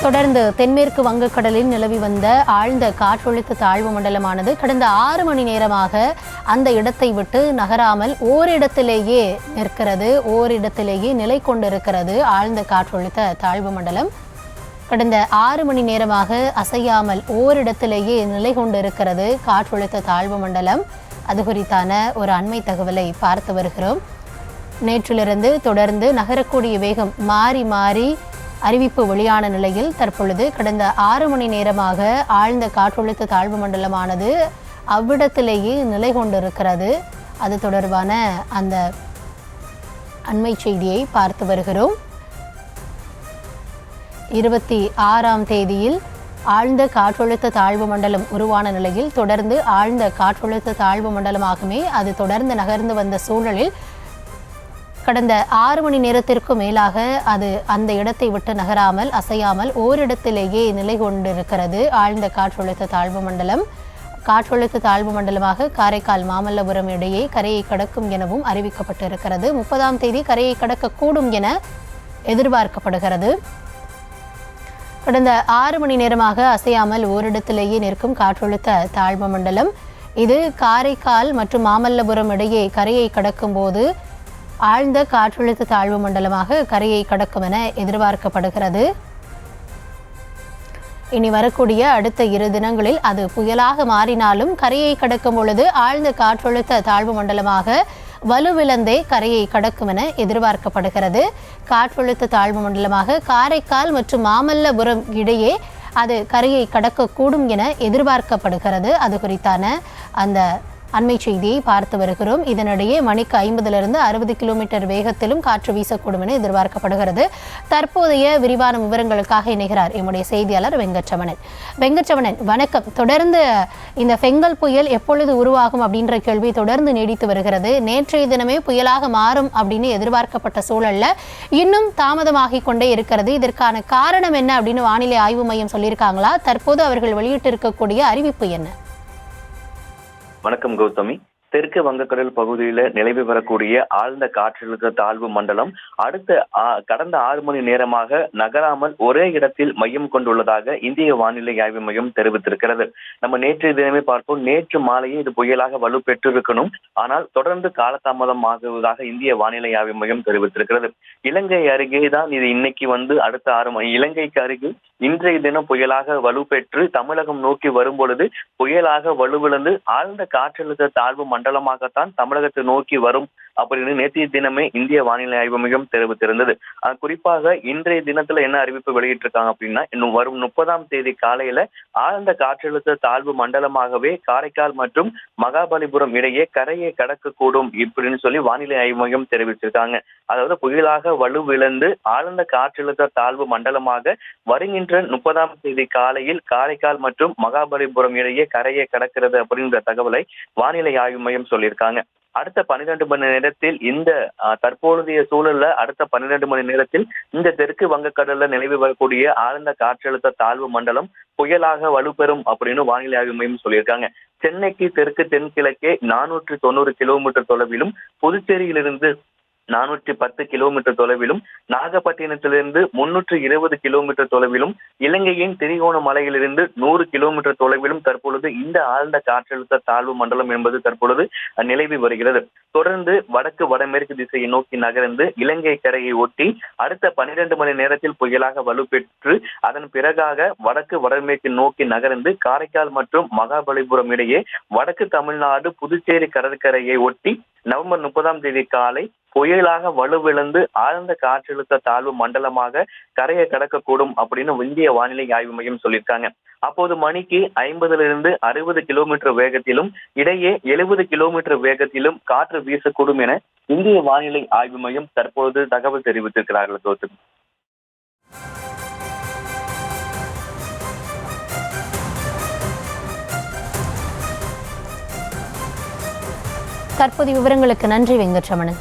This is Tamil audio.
தொடர்ந்து தென்மேற்கு வங்கக்கடலில் நிலவி வந்த ஆழ்ந்த காற்றழுத்த தாழ்வு மண்டலமானது கடந்த 6 மணி நேரமாக அந்த இடத்தை விட்டு நகராமல் ஓரிடத்திலேயே நிற்கிறது, ஓரிடத்திலேயே நிலை கொண்டிருக்கிறது. ஆழ்ந்த காற்றழுத்த தாழ்வு மண்டலம் கடந்த 6 மணி நேரமாக அசையாமல் ஓரிடத்திலேயே நிலை கொண்டிருக்கிறது காற்றழுத்த தாழ்வு மண்டலம். அது குறித்தான ஒரு அண்மை தகவலை பார்த்து வருகிறோம். நேற்றிலிருந்து தொடர்ந்து நகரக்கூடிய வேகம் மாறி மாறி அறிவிப்பு வெளியான நிலையில் தற்பொழுது கடந்த 6 மணி நேரமாக ஆழ்ந்த காற்றழுத்த தாழ்வு மண்டலமானது அவ்விடத்திலேயே நிலை கொண்டிருக்கிறது. அது தொடர்பான அந்த அண்மை செய்தியை பார்த்து வருகிறோம். 26ஆம் தேதியில் ஆழ்ந்த காற்றழுத்த தாழ்வு மண்டலம் உருவான நிலையில் தொடர்ந்து ஆழ்ந்த காற்றழுத்த தாழ்வு மண்டலமாகவே அது தொடர்ந்து நகர்ந்து வந்த சூழலில் கடந்த 6 மணி நேரத்திற்கும் மேலாக அது அந்த இடத்தை விட்டு நகராமல் அசையாமல் ஓரிடத்திலேயே நிலை கொண்டிருக்கிறது ஆழ்ந்த காற்றழுத்த தாழ்வு மண்டலம். காற்றழுத்த தாழ்வு மண்டலமாக காரைக்கால் மாமல்லபுரம் இடையே கரையை கடக்கும் எனவும் அறிவிக்கப்பட்டிருக்கிறது. 30ஆம் தேதி கரையை கடக்கக்கூடும் என எதிர்பார்க்கப்படுகிறது. கடந்த 6 மணி நேரமாக அசையாமல் ஓரிடத்திலேயே நிற்கும் காற்றழுத்த தாழ்வு மண்டலம் இது காரைக்கால் மற்றும் மாமல்லபுரம் இடையே கரையை கடக்கும் போது ஆழ்ந்த காற்றழுத்த தாழ்வு மண்டலமாக கரையை கடக்கும் என எதிர்பார்க்கப்படுகிறது. இனி வரக்கூடிய அடுத்த 2 தினங்களில் அது புயலாக மாறினாலும் கரையை கடக்கும் பொழுது ஆழ்ந்த காற்றழுத்த தாழ்வு மண்டலமாக வலுவிழந்தே கரையை கடக்கும் என எதிர்பார்க்கப்படுகிறது. காற்றழுத்த தாழ்வு மண்டலமாக காரைக்கால் மற்றும் மாமல்லபுரம் இடையே அது கரையை கடக்கக்கூடும் என எதிர்பார்க்கப்படுகிறது. அது குறித்தான அந்த அண்மை செய்தியை பார்த்து வருகிறோம். இதனிடையே மணிக்கு 50லிருந்து 60 கிலோமீட்டர் வேகத்திலும் காற்று வீசக்கூடும் என எதிர்பார்க்கப்படுகிறது. தற்போதைய விரிவான விவரங்களுக்காக இணைகிறார் எம்முடைய செய்தியாளர் வெங்கட்ரமணன். வணக்கம். தொடர்ந்து இந்த ஃபெங்கல் புயல் எப்பொழுது உருவாகும் அப்படின்ற கேள்வி தொடர்ந்து நீடித்து வருகிறது. நேற்றைய தினமே புயலாக மாறும் அப்படின்னு எதிர்பார்க்கப்பட்ட சூழல்ல இன்னும் தாமதமாகிக் கொண்டே இருக்கிறது. இதற்கான காரணம் என்ன அப்படின்னு வானிலை ஆய்வு மையம் சொல்லியிருக்காங்களா? தற்போது அவர்கள் வெளியிட்டிருக்கக்கூடிய அறிவிப்பு என்ன? வணக்கம் கௌதமி. தெற்கு வங்கக்கடல் பகுதியில் நிலவி வரக்கூடிய ஆழ்ந்த காற்றழுத்த தாழ்வு மண்டலம் கடந்த 6 மணி நேரமாக நகராமல் ஒரே இடத்தில் மையம் கொண்டுள்ளதாக இந்திய வானிலை ஆய்வு மையம் தெரிவித்திருக்கிறது. நம்ம நேற்றைய தினமே பார்ப்போம். நேற்று மாலையே இது புயலாக வலு பெற்றிருக்கணும், ஆனால் தொடர்ந்து காலதாமதம் ஆகுவதாக இந்திய வானிலை ஆய்வு மையம் தெரிவித்திருக்கிறது. இலங்கை அருகே தான் இது இன்னைக்கு அடுத்த 6 மணி இலங்கைக்கு அருகில் இன்றைய தினம் புயலாக வலு பெற்று தமிழகம் நோக்கி வரும் பொழுது புயலாக வலுவிழந்து ஆழ்ந்த காற்றழுத்த தாழ்வு மண்டலமாகத்தான் தமிழகத்தை நோக்கி வரும் அப்படின்னு நேற்றைய தினமே இந்திய வானிலை ஆய்வு மையம் தெரிவித்திருந்தது. குறிப்பாக இன்றைய தினத்துல என்ன அறிவிப்பு வெளியிட்டிருக்காங்க அப்படின்னா, இன்னும் வரும் 30ஆம் தேதி காலையில ஆழ்ந்த காற்றழுத்த தாழ்வு மண்டலமாகவே காரைக்கால் மற்றும் மகாபலிபுரம் இடையே கரையை கடக்கக்கூடும் இப்படின்னு சொல்லி வானிலை ஆய்வு மையம் தெரிவிச்சிருக்காங்க. அதாவது புயலாக வலுவிழந்து ஆழ்ந்த காற்றழுத்த தாழ்வு மண்டலமாக வருகின்ற 30ஆம் தேதி காலையில் காரைக்கால் மற்றும் மகாபலிபுரம் இடையே கரையை கடக்கிறது அப்படின்ற தகவலை வானிலை ஆய்வு மையம் சொல்லியிருக்காங்க. அடுத்த 12 மணி நேரத்தில் இந்த தற்போதைய சூழல்ல அடுத்த 12 மணி நேரத்தில் இந்த தெற்கு வங்கக்கடல்ல நிலவி வரக்கூடிய ஆழ்ந்த காற்றழுத்த தாழ்வு மண்டலம் புயலாக வலுப்பெறும் அப்படின்னு வானிலை ஆய்வு மையம் சொல்லியிருக்காங்க. சென்னைக்கு தெற்கு தென்கிழக்கே 490 கிலோமீட்டர் தொலைவிலும், புதுச்சேரியிலிருந்து 410 கிலோமீட்டர் தொலைவிலும், நாகப்பட்டினத்திலிருந்து 320 கிலோமீட்டர் தொலைவிலும், இலங்கையின் திரிகோணமலையிலிருந்து 100 கிலோமீட்டர் தொலைவிலும் தற்பொழுது இந்த ஆழ்ந்த காற்றழுத்த தாழ்வு மண்டலம் என்பது தற்பொழுது நிலவி வருகிறது. தொடர்ந்து வடக்கு வடமேற்கு திசையை நோக்கி நகர்ந்து இலங்கை கரையை ஒட்டி அடுத்த 12 மணி நேரத்தில் புயலாக வலுப்பெற்று அதன் பிறகாக வடக்கு வடமேற்கு நோக்கி நகர்ந்து காரைக்கால் மற்றும் மகாபலிபுரம் இடையே வடக்கு தமிழ்நாடு புதுச்சேரி கடற்கரையை ஒட்டி நவம்பர் 30ஆம் தேதி காலை புயலாக வலுவிழந்து ஆழ்ந்த காற்றழுத்த தாழ்வு மண்டலமாக கரையை கடக்கக்கூடும் அப்படின்னு இந்திய வானிலை ஆய்வு மையம் சொல்லியிருக்காங்க. அப்போது மணிக்கு 50லிருந்து 60 கிலோமீட்டர் வேகத்திலும் இடையே 70 கிலோமீட்டர் வேகத்திலும் காற்று வீசக்கூடும் என இந்திய வானிலை ஆய்வு மையம் தற்பொழுது தகவல் தெரிவித்திருக்கிறார்கள். கௌதம், தற்போதைய விவரங்களுக்கு நன்றி வெங்கட்ரமணன்.